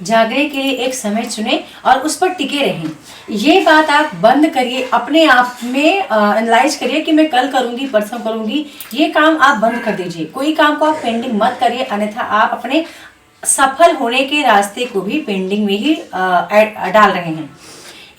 जागने के लिए एक समय चुने और उस पर टिके रहें। ये बात आप बंद करिए, अपने आप में एनालाइज करिए कि मैं कल करूंगी, परसों करूंगी। ये काम आप बंद कर दीजिए। कोई काम को आप पेंडिंग मत करिए, अन्यथा आप अपने सफल होने के रास्ते को भी पेंडिंग में ही डाल रहे हैं।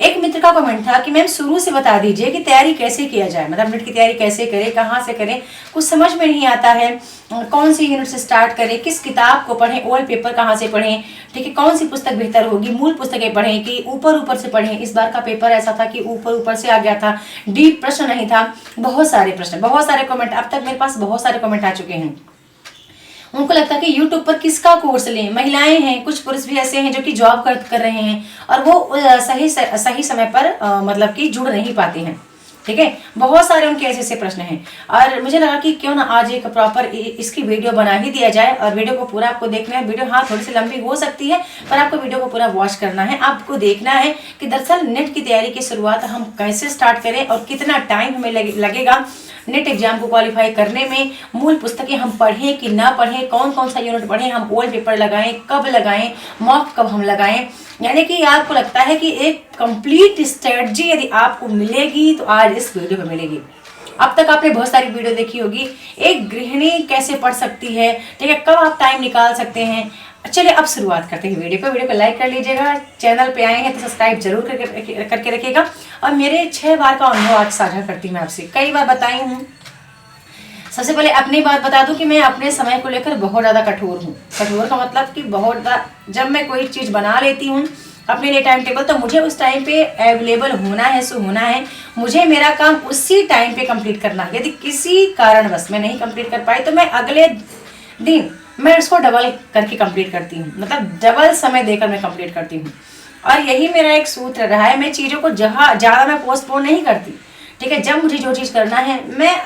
एक मित्र का कमेंट था कि मैम शुरू से बता दीजिए कि तैयारी कैसे किया जाए, मतलब नेट की तैयारी कैसे करें, कहाँ से करें, कुछ समझ में नहीं आता है। कौन सी यूनिट से स्टार्ट करें, किस किताब को पढ़ें, ओल्ड पेपर कहाँ से पढ़ें, ठीक है, कौन सी पुस्तक बेहतर होगी, मूल पुस्तकें पढ़ें कि ऊपर ऊपर से पढ़ें। इस बार का पेपर ऐसा था कि ऊपर ऊपर से आ गया था, डीप प्रश्न नहीं था। बहुत सारे प्रश्न, बहुत सारे कमेंट, अब तक मेरे पास बहुत सारे कमेंट आ चुके हैं। उनको लगता है कि यूट्यूब पर किसका कोर्स लें। महिलाएं हैं, कुछ पुरुष भी ऐसे हैं जो कि जॉब कर रहे हैं और वो सही समय पर मतलब कि जुड़ नहीं पाते हैं, ठीक है। बहुत सारे उनके ऐसे ऐसे प्रश्न हैं और मुझे लगा कि क्यों ना आज एक प्रॉपर इसकी वीडियो बना ही दिया जाए। और वीडियो को पूरा आपको देखना है। वीडियो हाँ थोड़ी सी लंबी हो सकती है, पर आपको वीडियो को पूरा वॉच करना है। आपको देखना है कि दरअसल नेट की तैयारी की शुरुआत हम कैसे स्टार्ट करें और कितना टाइम हमें लगेगा नेट एग्जाम को क्वालिफाई करने में। मूल पुस्तकें हम पढ़ें कि ना पढ़ें, कौन कौन सा यूनिट पढ़ें, हम ओल्ड पेपर लगाएं, कब लगाएं, मॉक कब हम लगाएं। यानी कि आपको लगता है कि एक कंप्लीट स्ट्रेटजी यदि आपको मिलेगी तो आज इस वीडियो में मिलेगी। अब तक आपने बहुत सारी वीडियो देखी होगी, एक गृहिणी कैसे पढ़ सकती है, ठीक है, कब आप टाइम निकाल सकते हैं। चलिए अब शुरुआत करते हैं वीडियो को लाइक कर लीजिएगा। चैनल पे आए हैं तो सब्सक्राइब जरूर करके रखिएगा। और मेरे 6 बार का अनुभव आज साझा करती हूँ मैं आपसे, कई बार बताई हूँ। सबसे पहले अपनी बात बता दूं कि मैं अपने समय को लेकर बहुत ज़्यादा कठोर हूँ। कठोर का मतलब कि बहुत जब मैं कोई चीज़ बना लेती हूँ अपने लिए टाइम टेबल, तो मुझे उस टाइम पे अवेलेबल होना है, सो होना है। मुझे मेरा काम उसी टाइम पे कंप्लीट करना है। यदि किसी कारणवश मैं नहीं कंप्लीट कर पाई तो मैं अगले दिन मैं उसको डबल करके कंप्लीट करती हूँ, मतलब डबल समय देकर मैं कंप्लीट करती हूँ। और यही मेरा एक सूत्र रहा है। मैं चीज़ों को जहाँ ज़्यादा मैं पोस्टपोन नहीं करती, ठीक है। जब मुझे जो चीज़ करना है मैं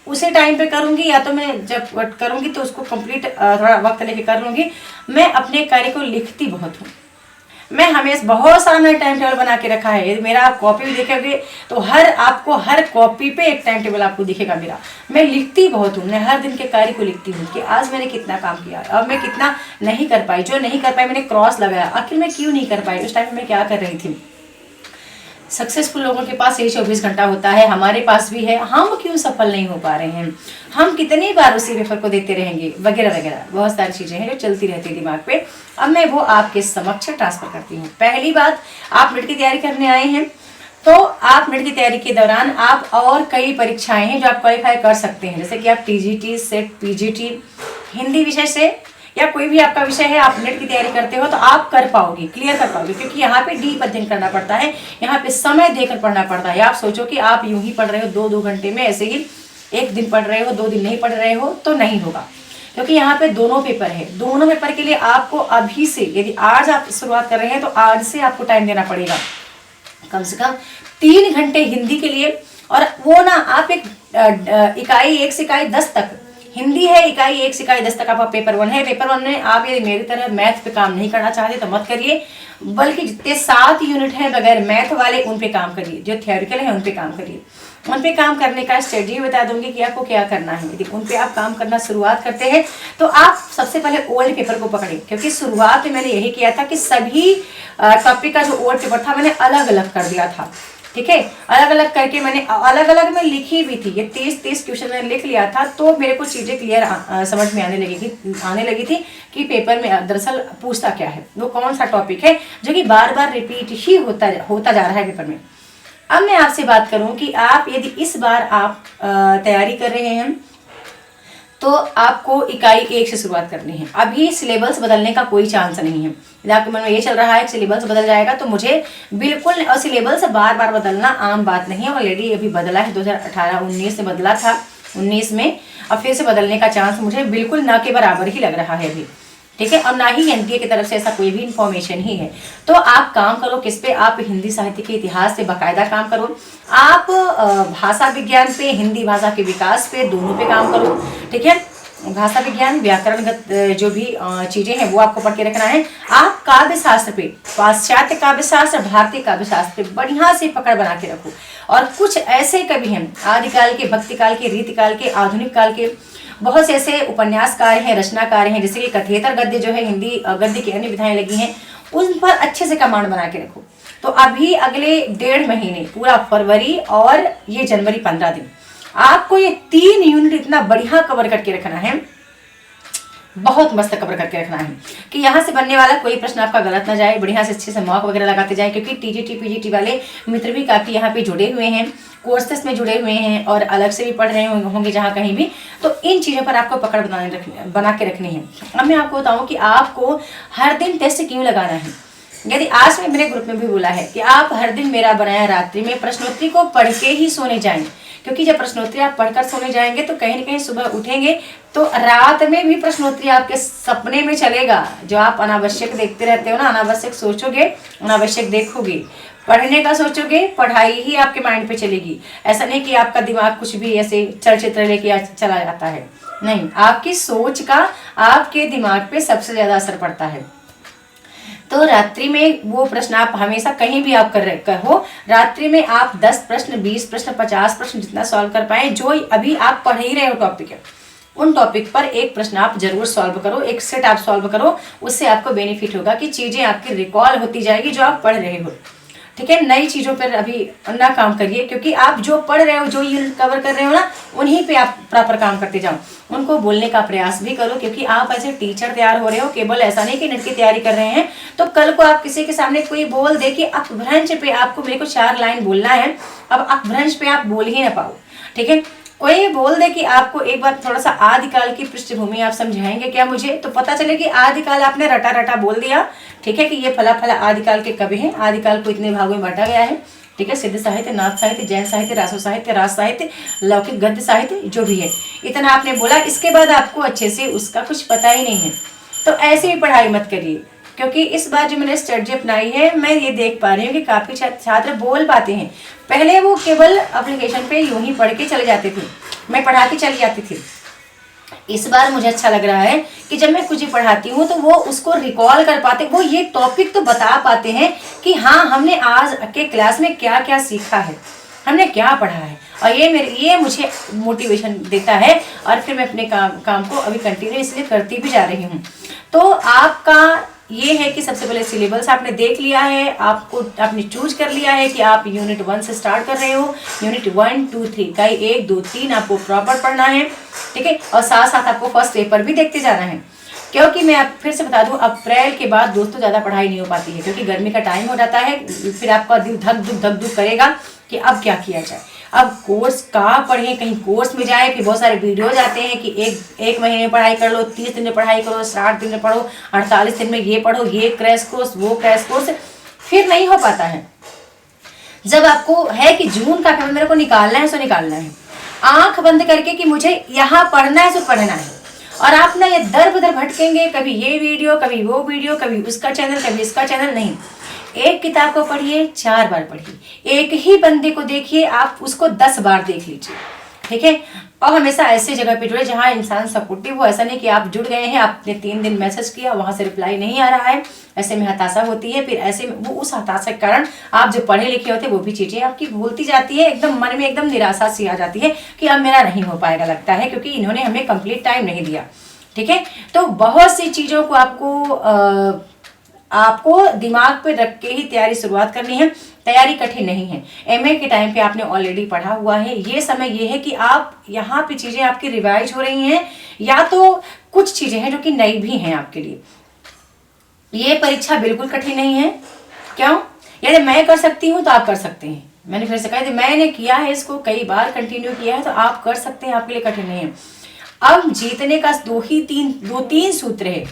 उसे टाइम पे करूंगी, या तो मैं जब करूंगी तो उसको कंप्लीट थोड़ा वक्त लेके कर लूंगी। मैं अपने कार्य को लिखती बहुत हूँ। मैं हमेशा बहुत सारा मैंने टाइम टेबल बना के रखा है। मेरा आप कॉपी भी देखेंगे तो आपको हर कॉपी पे एक टाइम टेबल आपको दिखेगा मेरा। मैं लिखती बहुत हूँ, मैं हर दिन के कार्य को लिखती हूँ कि आज मैंने कितना काम किया, अब मैं कितना नहीं कर पाई, जो नहीं कर पाई मैंने क्रॉस लगाया, आखिर मैं क्यों नहीं कर पाई, उस टाइम में मैं क्या कर रही थी। सक्सेसफुल लोगों के पास यही 24 घंटा होता है, हमारे पास भी है। हम क्यों सफल नहीं हो पा रहे हैं, हम कितनी बार उसी पेपर को देते रहेंगे, वगैरह वगैरह बहुत सारी चीज़ें हैं जो चलती रहती है दिमाग पे। अब मैं वो आपके समक्ष ट्रांसफर करती हूँ। पहली बात, आप नेट की तैयारी करने आए हैं तो आप नेट की तैयारी के दौरान आप और कई परीक्षाएं हैं जो आप क्वालिफाई कर सकते हैं, जैसे कि आप टीजीटी, सेट, पीजीटी, हिंदी विषय से या कोई भी आपका विषय है, आप नेट की तैयारी करते हो तो आप कर पाओगे, क्लियर कर पाओगे। क्योंकि यहाँ पे डीप अध्ययन करना पड़ता है, यहाँ पे समय देकर पढ़ना पड़ता है। आप सोचो कि आप यूं ही पढ़ रहे हो 2-2 घंटे में, ऐसे ही एक दिन पढ़ रहे हो, 2 दिन नहीं पढ़ रहे हो तो नहीं होगा। क्योंकि यहाँ पे दोनों पेपर है। दोनों पेपर के लिए आपको अभी से, यदि आज आप शुरुआत कर रहे हैं तो आज से आपको टाइम देना पड़ेगा, कम से कम 3 घंटे हिंदी के लिए। और वो ना आप एक इकाई 1 से इकाई 10 तक हिंदी है, इकाई 1 से इकाई 10 तक आपका पेपर 1 है। पेपर 1 में आप यदि मेरी तरह मैथ पे काम नहीं करना चाहते तो मत करिए, बल्कि जितने 7 यूनिट हैं बगैर मैथ वाले उन पे काम करिए, जो थियोरिकल है उन पे काम करिए। उन पे काम करने का स्ट्रेटजी बता दूंगी कि आपको क्या करना है। यदि उन पे आप काम करना शुरुआत करते हैं तो आप सबसे पहले ओल्ड पेपर को पकड़ें, क्योंकि शुरुआत में मैंने यही किया था कि सभी टॉपिक का जो ओल्ड पेपर था मैंने अलग अलग कर दिया था, ठीक है। अलग अलग करके मैंने अलग अलग में लिखी भी थी। ये 30 क्वेश्चन मैंने लिख लिया था, तो मेरे को चीजें क्लियर समझ में आने लगी थी कि पेपर में दरअसल पूछता क्या है, वो कौन सा टॉपिक है जो कि बार बार रिपीट ही होता जा रहा है पेपर में। अब मैं आपसे बात करूं कि आप यदि इस बार आप तैयारी कर रहे हैं तो आपको इकाई 1 से शुरुआत करनी है। अभी सिलेबस बदलने का कोई चांस नहीं है। यदि आपके मन में ये चल रहा है कि सिलेबस बदल जाएगा तो मुझे बिल्कुल, और सिलेबस बार बार बदलना आम बात नहीं है। ऑलरेडी अभी बदला है, 2018-19 में बदला था, 19 में, अब फिर से बदलने का चांस मुझे बिल्कुल ना के बराबर ही लग रहा है अभी, ठीक है। और ना ही एनडीए की तरफ से ऐसा कोई भी इंफॉर्मेशन ही है। तो आप काम करो किस पे, आप हिंदी साहित्य के इतिहास पे बाकायदा काम करो। आप भाषा विज्ञान पे, हिंदी भाषा के विकास पे, दोनों पे काम करो, ठीक है। भाषा विज्ञान, व्याकरणगत जो भी चीजें हैं वो आपको पढ़ के रखना है। आप काव्य शास्त्र पे, पाश्चात्य काव्य शास्त्र, भारतीय काव्य शास्त्र पे बढ़िया से पकड़ बना के रखो। और कुछ ऐसे कवि हैं आदिकाल के, भक्ति काल के, रीतिकाल के, आधुनिक काल के, बहुत से ऐसे उपन्यासकार हैं, रचनाकार हैं, जैसे कि कथेतर गद्य जो है, हिंदी गद्य की अन्य विधाएं लगी हैं, उन पर अच्छे से कमांड बना के रखो। तो अभी अगले 1.5 महीने, पूरा फरवरी और ये जनवरी 15 दिन, आपको ये 3 यूनिट इतना बढ़िया कवर करके रखना है, बहुत मस्त कवर करके रखना है कि यहाँ से बनने वाला कोई प्रश्न आपका गलत ना जाए। बढ़िया से अच्छे से मॉक वगैरह लगाते जाए, क्योंकि टीजीटी पीजीटी वाले मित्र भी काफ़ी यहाँ पे जुड़े हुए हैं, कोर्सेस में जुड़े हुए हैं और अलग से भी पढ़ रहे होंगे जहाँ कहीं भी। तो इन चीज़ों पर आपको पकड़ बना के रखनी है। अब मैं आपको बताऊँ कि आपको हर दिन टेस्ट क्यों लगाना है। यदि आज मैं मेरे ग्रुप में भी बोला है कि आप हर दिन मेरा बनाया रात्रि में प्रश्नोत्तरी को पढ़ के ही सोने जाएं, क्योंकि जब प्रश्नोत्तरी आप पढ़कर सोने जाएंगे तो कहीं ना कहीं सुबह उठेंगे तो रात में भी प्रश्नोत्तरी आपके सपने में चलेगा। जो आप अनावश्यक देखते रहते हो ना, अनावश्यक सोचोगे, अनावश्यक देखोगे, पढ़ने का सोचोगे, पढ़ाई ही आपके माइंड पे चलेगी। ऐसा नहीं कि आपका दिमाग कुछ भी ऐसे चलचित्र लेके चला जाता है, नहीं, आपकी सोच का आपके दिमाग पे सबसे ज्यादा असर पड़ता है। तो रात्रि में वो प्रश्न आप हमेशा कहीं भी आप कर हो, रात्रि में आप 10 प्रश्न, 20 प्रश्न, 50 प्रश्न जितना सॉल्व कर पाए, जो अभी आप पढ़ ही रहे हो टॉपिक है, उन टॉपिक पर एक प्रश्न आप जरूर सॉल्व करो, एक सेट आप सॉल्व करो। उससे आपको बेनिफिट होगा कि चीजें आपकी रिकॉल होती जाएगी जो आप पढ़ रहे हो। ठीक है, नई चीजों पर अभी ना काम करिए, क्योंकि आप जो पढ़ रहे हो, जो यूनिट कवर कर रहे हो ना, उन्हीं पे आप प्रॉपर काम करते जाओ। उनको बोलने का प्रयास भी करो, क्योंकि आप ऐसे टीचर तैयार हो रहे हो, केवल ऐसा नहीं कि नेट की तैयारी कर रहे हैं तो कल को आप किसी के सामने कोई बोल दे कि अपभ्रंश पे आपको मेरे को 4 लाइन बोलना है, अब अपभ्रंश पे आप बोल ही ना पाओ। ठीक है, कोई बोल दे कि आपको एक बार थोड़ा सा आदिकाल की पृष्ठभूमि आप समझाएंगे क्या मुझे, तो पता चले कि आदिकाल आपने रटा रटा बोल दिया। ठीक है, कि ये फला फला आदिकाल के कवि हैं, आदिकाल को इतने भागों में बांटा गया है। ठीक है, सिद्ध साहित्य, नाथ साहित्य, जैन साहित्य, रासो साहित्य, राज साहित्य, लौकिक गद्य साहित्य, जो भी है, इतना आपने बोला, इसके बाद आपको अच्छे से उसका कुछ पता ही नहीं है। तो ऐसे ही पढ़ाई मत करिए, क्योंकि इस बार जो मैंने स्ट्रेटजी अपनाई है, मैं ये देख पा रही हूँ कि काफ़ी छात्र बोल पाते हैं। पहले वो केवल एप्लीकेशन पे यूं ही पढ़ के चले जाते थे, मैं पढ़ा के चली जाती थी। इस बार मुझे अच्छा लग रहा है कि जब मैं कुछ ही पढ़ाती हूँ तो वो उसको रिकॉल कर पाते, वो ये टॉपिक तो बता पाते हैं कि हाँ, हमने आज के क्लास में क्या क्या सीखा है, हमने क्या पढ़ा है, और ये मुझे मोटिवेशन देता है। और फिर मैं अपने काम को अभी कंटिन्यू इसलिए करती भी जा रही हूँ। तो आपका ये है कि सबसे पहले सिलेबस आपने देख लिया है, आपने चूज कर लिया है कि आप यूनिट 1 से स्टार्ट कर रहे हो। यूनिट 1, 2, 3 का 1, 2, 3 आपको प्रॉपर पढ़ना है। ठीक है, और साथ साथ आपको फर्स्ट पेपर भी देखते जाना है, क्योंकि मैं आप फिर से बता दूं, अप्रैल के बाद दोस्तों ज़्यादा पढ़ाई नहीं हो पाती है, क्योंकि गर्मी का टाइम हो जाता है। फिर आपका दिल धक धुक करेगा कि अब क्या किया जाए, अब कोर्स कहाँ पढ़े, कहीं कोर्स में जाए। फिर बहुत सारे वीडियोज आते हैं कि एक महीने में पढ़ाई कर लो, 30 दिन में पढ़ाई करो, 60 दिन में पढ़ो, 48 दिन में ये पढ़ो, ये क्रैश कोर्स, वो क्रैश कोर्स, फिर नहीं हो पाता है। जब आपको है कि जून का पेपर मेरे को निकालना है सो निकालना है, आंख बंद करके कि मुझे यहाँ पढ़ना है सो पढ़ना है, और आप ना ये दर बदर भटकेंगे, कभी ये वीडियो, कभी वो वीडियो, कभी उसका चैनल, कभी इसका चैनल, नहीं। एक किताब को पढ़िए, 4 बार पढ़िए, एक ही बंदे को देखिए, आप उसको 10 बार देख लीजिए। ठीक है, और हमेशा ऐसे जगह पे जुड़े जहाँ इंसान सपोर्टिव हो। ऐसा नहीं कि आप जुड़ गए हैं, आपने 3 दिन मैसेज किया, वहां से रिप्लाई नहीं आ रहा है, ऐसे में हताशा होती है। फिर ऐसे में वो उस हताशा के कारण आप जो पढ़े लिखे होते वो भी चीजें आपकी भूलती जाती है, एकदम मन में एकदम निराशा सी आ जाती है कि अब मेरा नहीं हो पाएगा, लगता है, क्योंकि इन्होंने हमें कंप्लीट टाइम नहीं दिया। ठीक है, तो बहुत सी चीजों को आपको दिमाग पे रख के ही तैयारी शुरुआत करनी है। तैयारी कठिन नहीं है, एमए के टाइम पे आपने ऑलरेडी पढ़ा हुआ है। ये समय ये है कि आप यहाँ पे चीजें आपकी रिवाइज हो रही हैं, या तो कुछ चीजें हैं जो कि नई भी हैं आपके लिए। ये परीक्षा बिल्कुल कठिन नहीं है। क्यों? यदि मैं कर सकती हूँ तो आप कर सकते हैं। मैंने फिर से कहा थी, मैंने किया है, इसको कई बार कंटिन्यू किया है, तो आप कर सकते हैं, आपके लिए कठिन नहीं है। अब जीतने का दो तीन सूत्र है।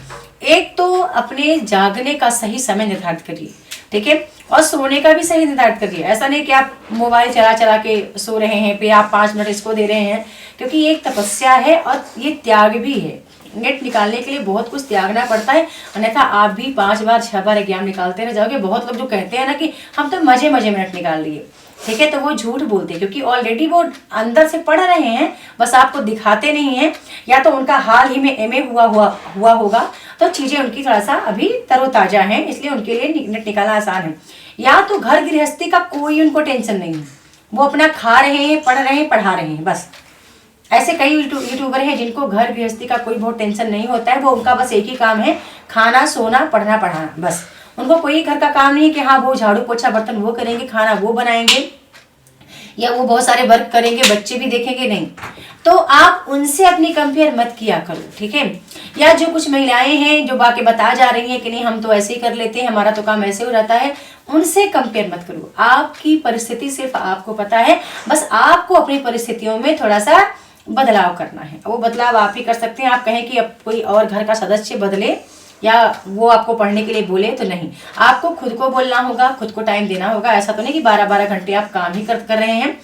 एक तो अपने जागने का सही समय निर्धारित करिए, ठीक है, और सोने का भी सही निर्धारित करिए। ऐसा नहीं कि आप मोबाइल चला चला के सो रहे हैं, फिर आप 5 मिनट इसको दे रहे हैं, क्योंकि ये एक तपस्या है और ये त्याग भी है। नेट निकालने के लिए बहुत कुछ त्यागना पड़ता है, अन्यथा आप भी 5 बार 6 बार एग्जाम निकालते रह जाओगे। बहुत लोग जो कहते हैं ना कि हम तो मजे मजे में नेट निकाल लिए, ठीक है, तो वो झूठ बोलते हैं, क्योंकि ऑलरेडी वो अंदर से पढ़ रहे हैं, बस आपको दिखाते नहीं हैं। या तो उनका हाल ही में एमए हुआ होगा, तो चीजें उनकी थोड़ा सा अभी तरोताजा हैं, इसलिए उनके लिए नेट निकालना आसान है। या तो घर गृहस्थी का कोई उनको टेंशन नहीं है, वो अपना खा रहे हैं, पढ़ रहे हैं, पढ़ा रहे हैं, बस। ऐसे कई यूट्यूबर हैं जिनको घर गृहस्थी का कोई बहुत टेंशन नहीं होता है, वो उनका बस एक ही काम है, खाना, सोना, पढ़ना, पढ़ाना, बस। उनको कोई घर का काम नहीं है कि हाँ वो झाड़ू पोछा बर्तन वो करेंगे, खाना वो बनाएंगे, या वो बहुत सारे वर्क करेंगे, बच्चे भी देखेंगे, नहीं। तो आप उनसे अपनी कंपेयर मत किया करो, ठीक है। या जो कुछ महिलाएं हैं जो बाकी बता जा रही हैं कि नहीं हम तो ऐसे ही कर लेते हैं, हमारा तो काम ऐसे हो जाता है, उनसे कंपेयर मत करो। आपकी परिस्थिति सिर्फ आपको पता है, बस आपको अपनी परिस्थितियों में थोड़ा सा बदलाव करना है। वो बदलाव आप ही कर सकते हैं। आप कहें कि अब कोई और घर का सदस्य बदले या वो आपको पढ़ने के लिए बोले, तो नहीं, आपको खुद को बोलना होगा, खुद को टाइम देना होगा। ऐसा तो नहीं कि 12-12 घंटे आप काम ही कर रहे हैं।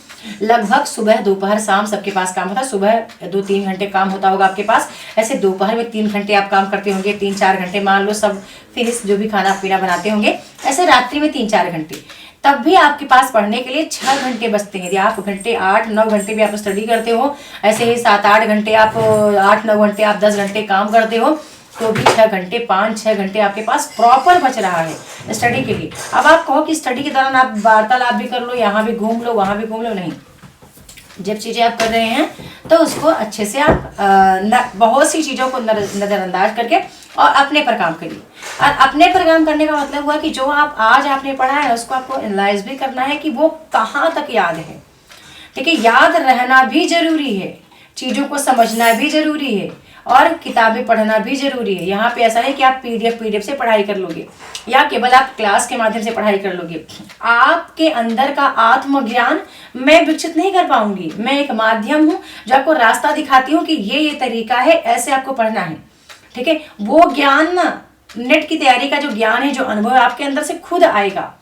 लगभग सुबह दोपहर शाम सबके पास काम होता है। सुबह 2-3 घंटे काम होता होगा आपके पास, ऐसे दोपहर में 3 घंटे आप काम करते होंगे, 3-4 घंटे मान लो सब फिनिश जो भी खाना पीना बनाते होंगे, ऐसे रात्रि में 3-4 घंटे, तब भी आपके पास पढ़ने के लिए 6 घंटे बचते हैं। यदि आप घंटे 8-9 घंटे भी आप स्टडी करते हो, ऐसे ही 7-8 घंटे आप 8-9 घंटे आप 10 घंटे काम करते हो, तो भी 6 घंटे 5-6 घंटे आपके पास प्रॉपर बच रहा है स्टडी के लिए। अब आप कहो कि स्टडी के दौरान आप वार्तालाप भी कर लो, यहाँ भी घूम लो, वहाँ भी घूम लो, नहीं। जब चीज़ें आप कर रहे हैं तो उसको अच्छे से आप बहुत सी चीज़ों को नज़रअंदाज करके और अपने पर काम करिए। और अपने पर काम करने का मतलब हुआ कि जो आप आज आपने पढ़ा है उसको आपको एनालाइज भी करना है कि वो कहाँ तक याद है, ठीक है। याद रहना भी जरूरी है, चीज़ों को समझना भी जरूरी है, और किताबें पढ़ना भी जरूरी है। यहाँ पे ऐसा नहीं कि आप पीडीएफ से पढ़ाई कर लोगे या केवल आप क्लास के माध्यम से पढ़ाई कर लोगे। आपके अंदर का आत्मज्ञान मैं विकसित नहीं कर पाऊंगी। मैं एक माध्यम हूँ जो आपको रास्ता दिखाती हूँ कि ये तरीका है, ऐसे आपको पढ़ना है, ठीक है। वो ज्ञान ना, नेट की तैयारी का जो ज्ञान है, जो अनुभव आपके अंदर से खुद आएगा,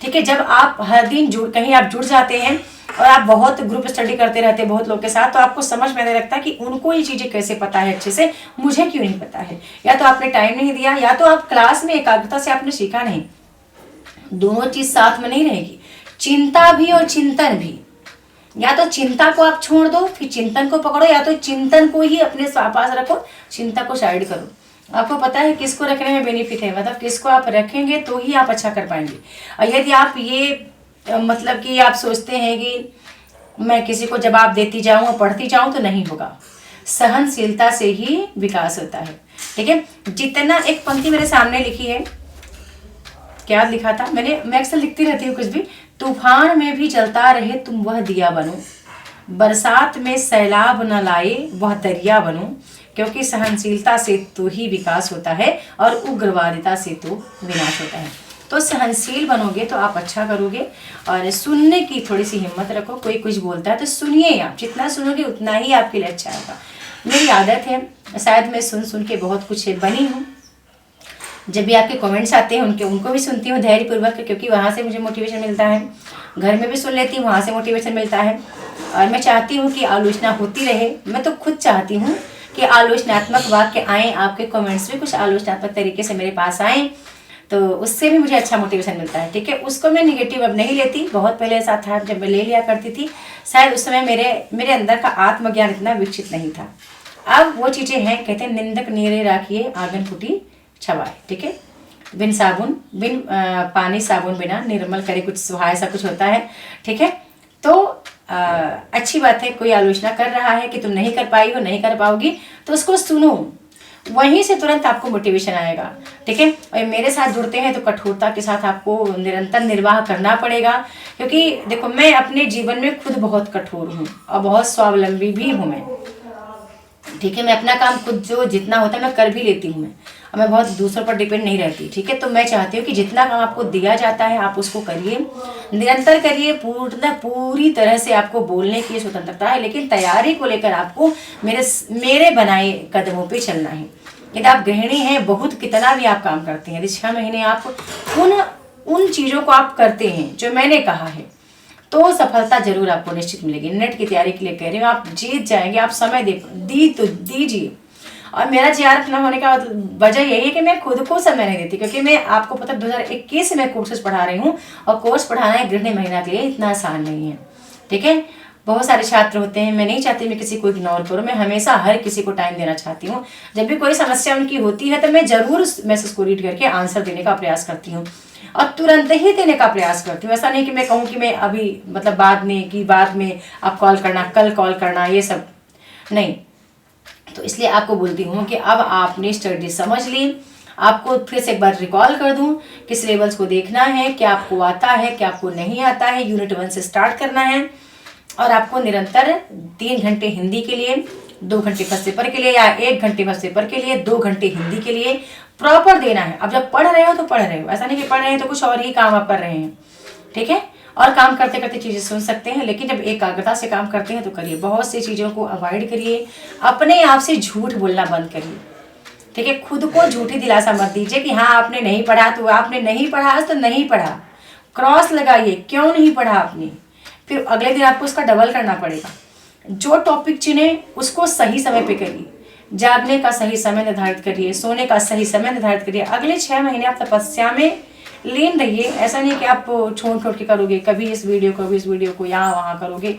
ठीक है। जब आप हर दिन कहीं आप जुड़ जाते हैं और आप बहुत ग्रुप स्टडी करते रहते हैं बहुत लोग के साथ, तो आपको समझ में आने लगता है कि उनको ये चीज़ें कैसे पता है अच्छे से, मुझे क्यों नहीं पता है। या तो आपने टाइम नहीं दिया, या तो आप क्लास में एकाग्रता से आपने सीखा नहीं। दोनों चीज साथ में नहीं रहेगी, चिंता भी और चिंतन भी। या तो चिंता को आप छोड़ दो फिर चिंतन को पकड़ो, या तो चिंतन को ही अपने पास रखो, चिंता को साइड करो। आपको पता है किसको रखने में बेनिफिट है, मतलब किसको आप रखेंगे तो ही आप अच्छा कर पाएंगे। और यदि आप ये मतलब कि आप सोचते हैं कि मैं किसी को जवाब देती जाऊं और पढ़ती जाऊं, तो नहीं होगा। सहनशीलता से ही विकास होता है, ठीक है। जितना, एक पंक्ति मेरे सामने लिखी है, क्या लिखा था मैं अक्सर लिखती रहती हूँ कुछ भी। तूफान में भी जलता रहे तुम वह दिया बनो, बरसात में सैलाब न लाए वह दरिया बनो, क्योंकि सहनशीलता से तो ही विकास होता है और उग्रवादिता से तो विनाश होता है। तो सहनशील बनोगे तो आप अच्छा करोगे, और सुनने की थोड़ी सी हिम्मत रखो। कोई कुछ बोलता है तो सुनिए, आप जितना सुनोगे उतना ही आपके लिए अच्छा होगा। मेरी आदत है, शायद मैं सुन सुन के बहुत कुछ बनी हूँ। जब भी आपके कमेंट्स आते हैं उनको भी सुनती हूँ धैर्यपूर्वक, क्योंकि वहाँ से मुझे मोटिवेशन मिलता है। घर में भी सुन लेती हूँ, वहाँ से मोटिवेशन मिलता है। और मैं चाहती हूँ कि आलोचना होती रहे। मैं तो खुद चाहती हूँ कि आलोचनात्मक वाक्य आएँ, आपके कमेंट्स भी कुछ आलोचनात्मक तरीके से मेरे पास आएँ, तो उससे भी मुझे अच्छा मोटिवेशन मिलता है, ठीक है। उसको मैं निगेटिव अब नहीं लेती, बहुत पहले ऐसा था जब मैं ले लिया करती थी। शायद उस समय मेरे अंदर का आत्मज्ञान इतना विकसित नहीं था। अब वो चीज़ें हैं, कहते हैं निंदक नीरे राखिए आंगन फूटी छवाए, ठीक है। बिन पानी साबुन बिना निर्मल करे कुछ सुहाए, ऐसा कुछ होता है, ठीक है। तो अच्छी बात है, कोई आलोचना कर रहा है कि तुम नहीं कर पाई हो, नहीं कर पाओगी, तो उसको सुनो, वहीं से तुरंत आपको मोटिवेशन आएगा, ठीक है। और मेरे साथ जुड़ते हैं तो कठोरता के साथ आपको निरंतर निर्वाह करना पड़ेगा, क्योंकि देखो मैं अपने जीवन में खुद बहुत कठोर हूँ और बहुत स्वावलंबी भी हूँ मैं, ठीक है। मैं अपना काम खुद जो जितना होता है मैं कर भी लेती हूँ मैं, और मैं बहुत दूसरों पर डिपेंड नहीं रहती, ठीक है। तो मैं चाहती हूँ कि जितना काम आपको दिया जाता है आप उसको करिए, निरंतर करिए, पूरी तरह से आपको बोलने की स्वतंत्रता है, लेकिन तैयारी को लेकर आपको मेरे बनाए कदमों पे चलना है। यदि आप गृहिणी हैं, बहुत कितना भी आप काम करते हैं, यदि 6 महीने आप उन चीज़ों को आप करते हैं जो मैंने कहा है, तो सफलता जरूर आपको निश्चित मिलेगी। नेट की तैयारी के लिए कह रही हूँ, आप जीत जाएंगे। आप समय दीजिए। और मेरा जीआरएफ न होने का वजह यही है कि मैं खुद को समय नहीं देती, क्योंकि मैं आपको पता 2021 से मैं कोर्सेज पढ़ा रही हूँ, और कोर्स पढ़ाना एक गृहिणी महिला के लिए इतना आसान नहीं है, ठीक है। बहुत सारे छात्र होते हैं, मैं नहीं चाहती मैं किसी को इग्नोर करूँ, मैं हमेशा हर किसी को टाइम देना चाहती हूँ। जब भी कोई समस्या उनकी होती है तो मैं जरूर मैसेज को रीड करके आंसर देने का प्रयास करती हूँ, और तुरंत ही देने का प्रयास करती हूँ। ऐसा नहीं कि मैं कहूँ कि मैं अभी मतलब बाद में आप कॉल करना, कल कॉल करना, ये सब नहीं। तो इसलिए आपको बोलती हूँ कि अब आपने स्टडी समझ ली, आपको फिर से एक बार रिकॉल कर दूं, किस लेवल्स को देखना है, क्या आपको आता है, क्या आपको नहीं आता है। यूनिट 1 से स्टार्ट करना है और आपको निरंतर 3 घंटे हिंदी के लिए, 2 घंटे फर्स्ट पेपर के लिए, या 1 घंटे फर्स्ट पेपर के लिए, 2 घंटे हिंदी के लिए प्रॉपर देना है। अब जब पढ़ रहे हो तो पढ़ रहे हो, ऐसा नहीं कि पढ़ रहे हैं तो कुछ और ही काम आप कर रहे हैं, ठीक है। और काम करते करते चीजें सुन सकते हैं, लेकिन जब एकाग्रता से काम करते हैं तो करिए। बहुत सी चीजों को अवॉइड करिए, अपने आप से झूठ बोलना बंद करिए, ठीक है। खुद को झूठी दिलासा मत दीजिए कि हाँ आपने नहीं पढ़ा तो आपने नहीं पढ़ा, आज तो नहीं पढ़ा, क्रॉस लगाइए, क्यों नहीं पढ़ा आपने, फिर अगले दिन आपको उसका डबल करना पड़ेगा। जो टॉपिक चुने उसको सही समय पे करिए, जागने का सही समय निर्धारित करिए, सोने का सही समय निर्धारित करिए। अगले 6 महीने आप तपस्या में लीन रहिए। ऐसा नहीं कि आप छोड़ के करोगे, कभी इस वीडियो को यहाँ वहाँ करोगे।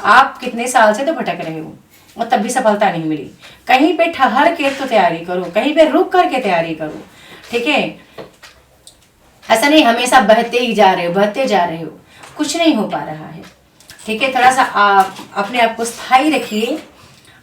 आप कितने साल से तो भटक रहे हो और तब भी सफलता नहीं मिली। कहीं पे ठहर के तो तैयारी करो, कहीं पे रुक करके तैयारी करो, ठीक है। ऐसा नहीं हमेशा बहते ही जा रहे हो, कुछ नहीं हो पा रहा है, ठीक है। थोड़ा सा आप अपने आप को स्थायी रखिए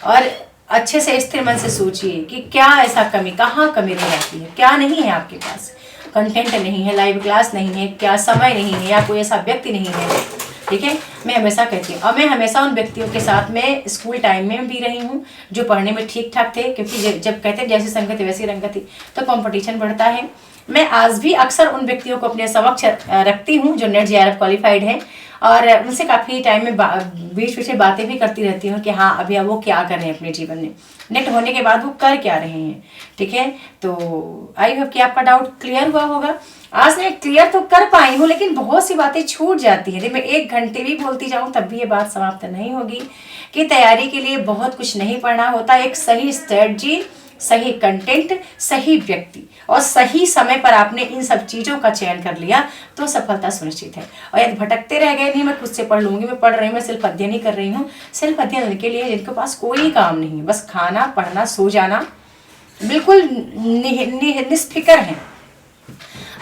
और अच्छे से स्थिर मन से सोचिए कि क्या ऐसा कहाँ कमी रह जाती है, क्या नहीं है आपके पास। कंटेंट नहीं है, लाइव क्लास नहीं है, क्या समय नहीं है, या कोई ऐसा व्यक्ति नहीं है, ठीक है। मैं हमेशा कहती हूँ, और मैं हमेशा उन व्यक्तियों के साथ में स्कूल टाइम में भी रही हूँ जो पढ़ने में ठीक ठाक थे, क्योंकि जब कहते हैं जैसी संगति वैसी रंगति, तो कंपटीशन बढ़ता है। मैं आज भी अक्सर उन व्यक्तियों को अपने समक्ष रखती हूँ जो नेट JRF क्वालिफाइड है, और उनसे काफ़ी टाइम में बीच में बातें भी करती रहती हूँ कि हाँ अभी अब वो क्या कर रहे हैं अपने जीवन में, नेट होने के बाद वो कर क्या रहे हैं, ठीक है। तो आई होप कि आपका डाउट क्लियर हुआ होगा। आज मैं क्लियर तो कर पाई हूँ, लेकिन बहुत सी बातें छूट जाती हैं। मैं 1 घंटे भी बोलती जाऊँ तब भी ये बात समाप्त नहीं होगी कि तैयारी के लिए बहुत कुछ नहीं पढ़ना होता। एक सही स्ट्रेटजी, सही कंटेंट, सही व्यक्ति और सही समय पर आपने इन सब चीज़ों का चयन कर लिया तो सफलता सुनिश्चित है। और यदि भटकते रह गए, नहीं मैं खुद से पढ़ लूँगी, मैं पढ़ रही हूँ, मैं सिर्फ अध्ययन ही कर रही हूँ, सिर्फ अध्ययन उनके लिए जिनके पास कोई काम नहीं है, बस खाना, पढ़ना, सो जाना, बिल्कुल निष्फिक्र हैं।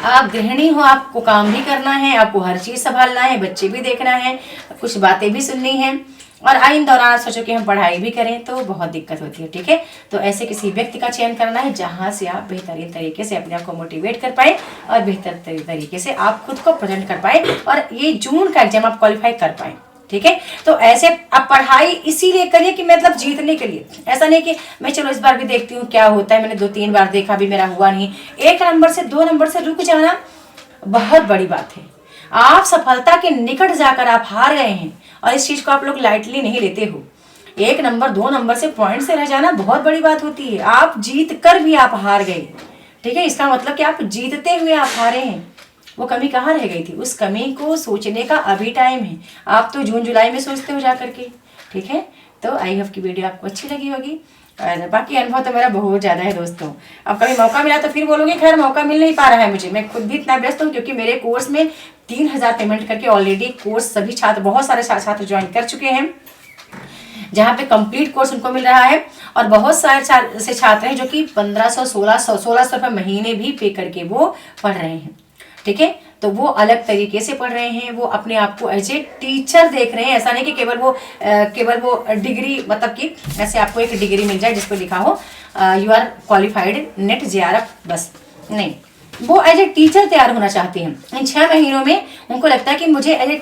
आप गृहिणी हो, आपको काम भी करना है, आपको हर चीज़ संभालना है, बच्चे भी देखना है, कुछ बातें भी सुननी है, और इन दौरान सोचो कि हम पढ़ाई भी करें तो बहुत दिक्कत होती है, ठीक है। तो ऐसे किसी व्यक्ति का चयन करना है जहां से आप बेहतरीन तरीके से अपने आप को मोटिवेट कर पाए और बेहतर तरीके से आप खुद को प्रेजेंट कर पाए और ये जून का एग्जाम आप क्वालिफाई कर पाए, ठीक है। तो ऐसे आप पढ़ाई इसीलिए करिए कि मतलब जीतने के लिए, ऐसा नहीं कि मैं चलो इस बार भी देखती हूँ क्या होता है, मैंने 2-3 बार देखा भी मेरा हुआ नहीं। 1 नंबर से 2 नंबर से रुक जाना बहुत बड़ी बात है। आप सफलता के निकट जाकर आप हार गए हैं और इस चीज को आप लोग लाइटली नहीं लेते हो। 1 नंबर 2 नंबर से पॉइंट से रह जाना बहुत बड़ी बात होती है। आप जीत कर भी आप हार गए, ठीक है। इसका मतलब कि आप जीतते हुए आप हारे हैं। वो कमी कहाँ रह गई थी, उस कमी को सोचने का अभी टाइम है। आप तो जून जुलाई में सोचते हो जा करके, ठीक है। तो आई होप की वीडियो आपको अच्छी लगी होगी। और बाकी अनुभव तो मेरा बहुत ज़्यादा है दोस्तों। अब कभी मौका मिला तो फिर बोलोगे, खैर मौका मिल नहीं पा रहा है मुझे, मैं खुद भी इतना व्यस्त हूँ क्योंकि मेरे कोर्स में 3000 पेमेंट करके ऑलरेडी कोर्स सभी छात्र, बहुत सारे छात्र ज्वाइन कर चुके हैं, जहाँ पे कंप्लीट कोर्स उनको मिल रहा है। और बहुत सारे से छात्र हैं जो कि 1500, 1600 रुपये महीने भी पे करके वो पढ़ रहे हैं, ठीक है। तो वो अलग तरीके से पढ़ रहे हैं, वो अपने आप को एज ए टीचर देख रहे हैं। ऐसा नहीं कि केवल वो डिग्री, मतलब कि ऐसे आपको एक डिग्री मिल जाए जिस पर लिखा हो you are qualified NET JRF, बस नहीं, वो एज ए टीचर तैयार होना चाहते हैं। इन 6 महीनों में उनको लगता है कि मुझे एज ए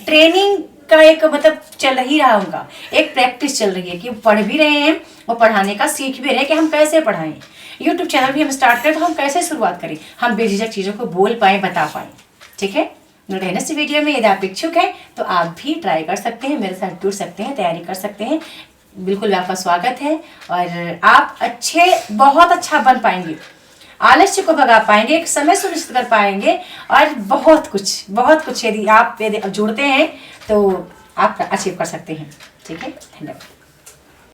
ट्रेनिंग का एक मतलब चल ही रहा, उनका एक प्रैक्टिस चल रही है कि पढ़ भी रहे हैं और पढ़ाने का सीख भी रहे हैं कि हम कैसे पढ़ाएं। यूट्यूब चैनल भी हम स्टार्ट करें तो हम कैसे शुरुआत करें, हम बेझिझक चीज़ों को बोल पाएँ, बता पाएँ, ठीक है। नेक्स्ट वीडियो में यदि आप इच्छुक हैं तो आप भी ट्राई कर सकते हैं, मेरे साथ जुड़ सकते हैं, तैयारी कर सकते हैं। बिल्कुल आपका स्वागत है और आप बहुत अच्छा बन पाएंगे, आलस्य को भगा पाएंगे, एक समय सुनिश्चित कर पाएंगे और बहुत कुछ यदि आप जुड़ते हैं तो आप अचीव कर सकते हैं, ठीक है। धन्यवाद।